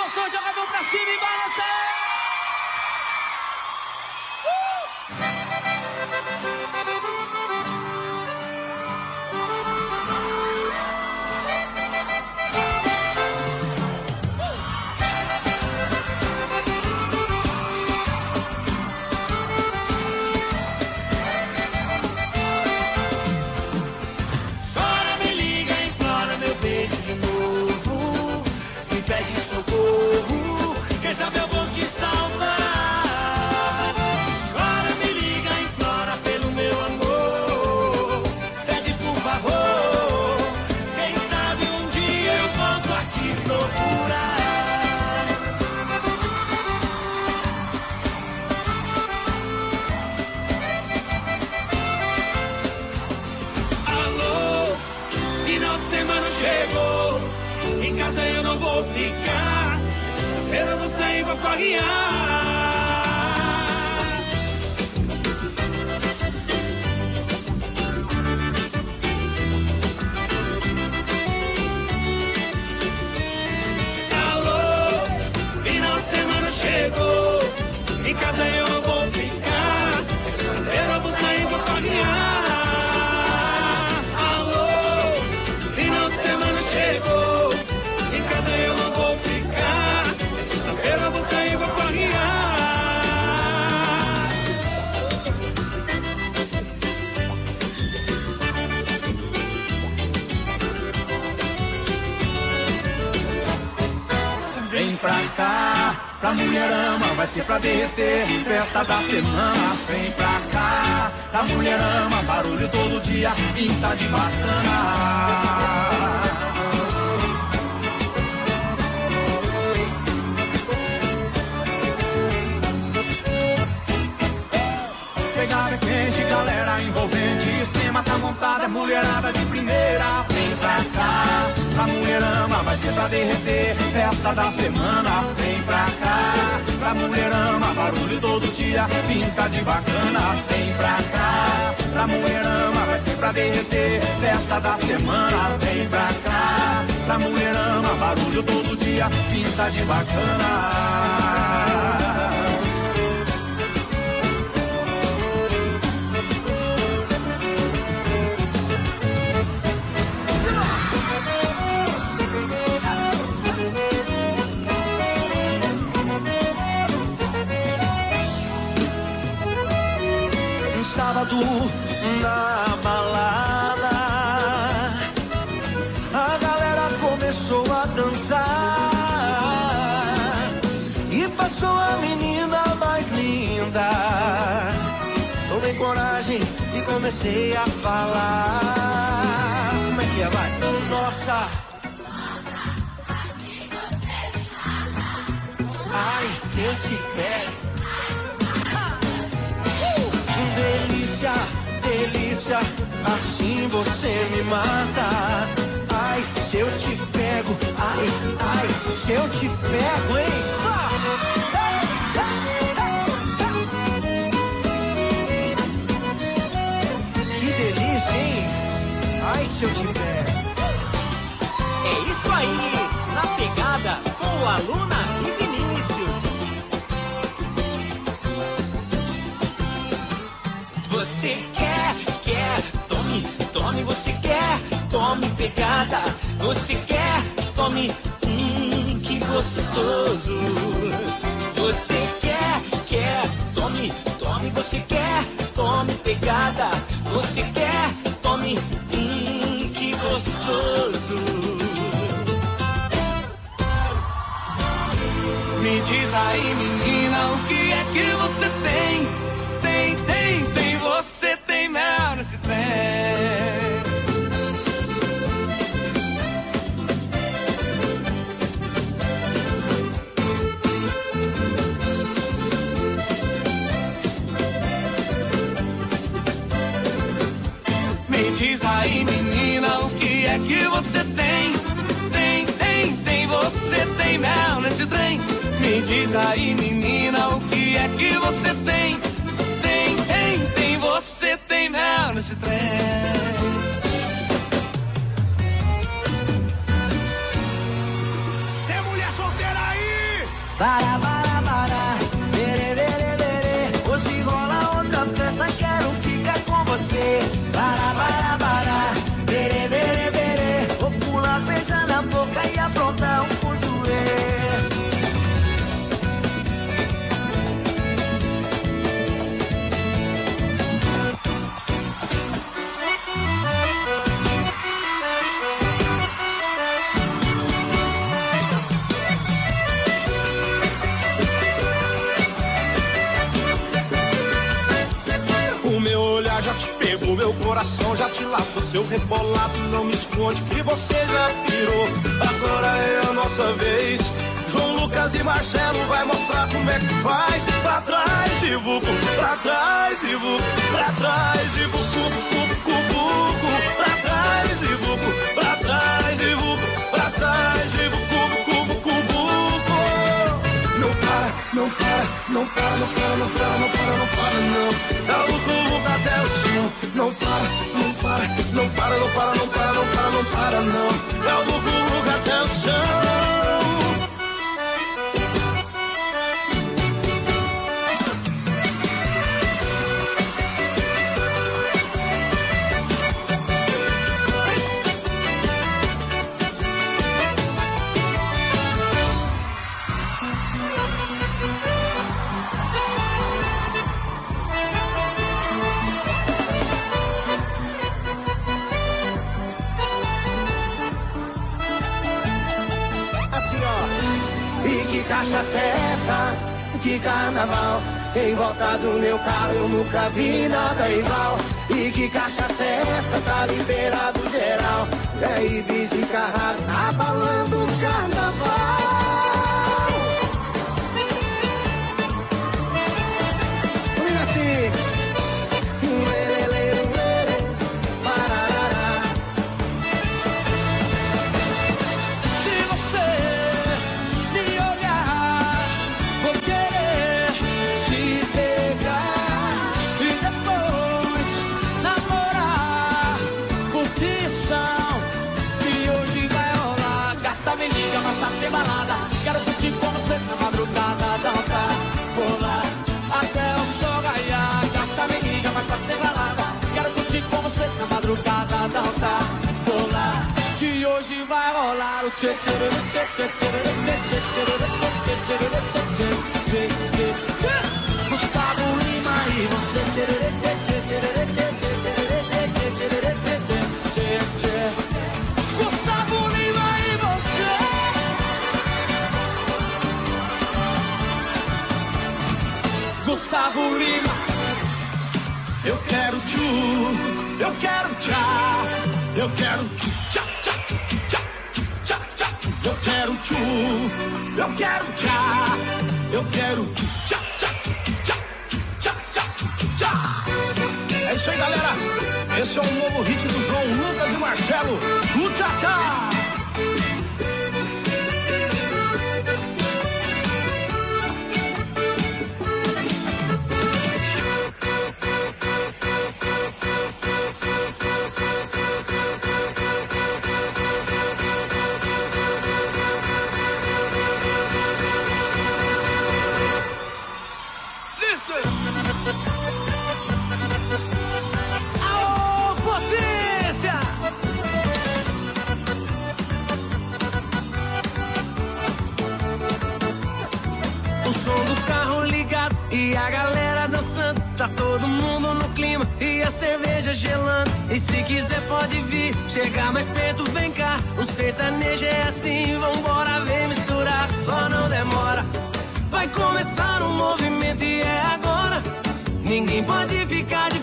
gostou, joga a mão pra cima e balança! Agora me liga, implora meu beijo de novo, me pede socorro, quer saber eu vou te salvar. Agora me liga, implora pelo meu amor, pede por favor, quem sabe um dia eu volto a te procurar. Alô, final de semana chegou, em casa eu não vou ficar, sexta-feira eu vou sair pra farrear. Alô, final de semana chegou, em casa eu não vou ficar, sexta-feira eu vou sair pra farrear. Alô, final de semana chegou, em casa eu não vou ficar, sexta-feira eu vou sair pra farrear. Vem pra cá, pra Mulherama, vai ser pra derreter, festa da semana. Vem pra cá, pra Mulherama, barulho todo dia, pinta de bacana. Pegada quente, galera envolvente, esquema tá montado, é mulherada de primeira. Vem pra cá, pra Mulherama, vai ser pra derreter, festa da semana. Vem pra cá, pra Mulherama, barulho todo dia, pinta de bacana. Vem pra cá, pra Mulherama, vai ser pra derreter, festa da semana. Vem pra cá, pra Mulherama, barulho todo dia, pinta de bacana. Sábado na balada, a galera começou a dançar e passou a menina mais linda. Tomei coragem e comecei a falar. Como é que é, vai? Nossa, ai, se eu te pego. Delícia, delícia, assim você me mata. Ai, se eu te pego, ai, ai, se eu te pego, hein? Que delícia, hein? Ai, se eu te pego. É isso aí, na pegada com o Aluna e Vinícius. Você quer, tome, tome, você quer, tome pegada. Você quer, tome, que gostoso. Você quer, tome, tome, você quer, tome pegada. Você quer, tome, que gostoso. Me diz aí, menina, o que é que você tem? Tem, você tem mel nesse trem. Me diz aí, menina, o que é que você tem? Tem, você tem mel nesse trem. Me diz aí, menina, o que é que você tem? Tem, você tem mel nesse trem. Tem mulher solteira aí? Para, berê, berê, berê. Hoje rola outra festa, quero ficar com você. Para, berê, berê, berê. Vou pular, beijar na boca e aprontar um fuzuê. Já te pegou, meu coração já te laçou. Seu rebolado não me esconde que você já pirou. Agora é a nossa vez. João Lucas e Marcelo vai mostrar como é que faz. Pra trás e vucu, pra trás e vucu, pra trás e vucu, vucu, vucu. Pra trás e vucu, pra trás e vucu, pra trás e vucu, vucu, vucu, vucu. Não para, não para, não para, não para, não para, não para, não para, não. É o vucu até o chão. Não para, não para, não para, não para, não para, não para, não para, não. É o vucu até o chão. Cachaça é essa? Que carnaval. Em volta do meu carro eu nunca vi nada igual. E que cachaça é essa? Tá liberado geral. É Ibis e Carrado abalando o carnaval. Comigo assim. Quero curtir com você na madrugada, dançar, pular até o sol raiar. Gata, me liga, mas tá sem balada. Quero curtir com você na madrugada, dançar, pular, que hoje vai rolar o tchê tchê tchê tchê tchê tchê tchê. Gustavo Lima e você tchê tchê tchê tchê tchê tchê tchê. Gustavo Lima e você. Gustavo Lima. Eu quero tchu, eu quero tchá, eu quero tchu, tchá, tchá, tchu, tchá, tchá, tchá, tchu. Eu quero tchu, eu quero tchá, eu quero tchu, tchá, tchá, tchu, tchá, tchá, tchá, tchu, tchá. É isso aí, galera. Esse é o novo hit do João Lucas e Marcelo. Tchu, tchá, tchá. Aô, potência! O som do carro ligado e a galera dançando. Tá todo mundo no clima e a cerveja gelando. E se quiser pode vir, chegar mais perto, vem cá. O sertanejo é assim, vambora, vem misturar, só não demora. Vai começar um movimento e é agora. Ninguém pode ficar de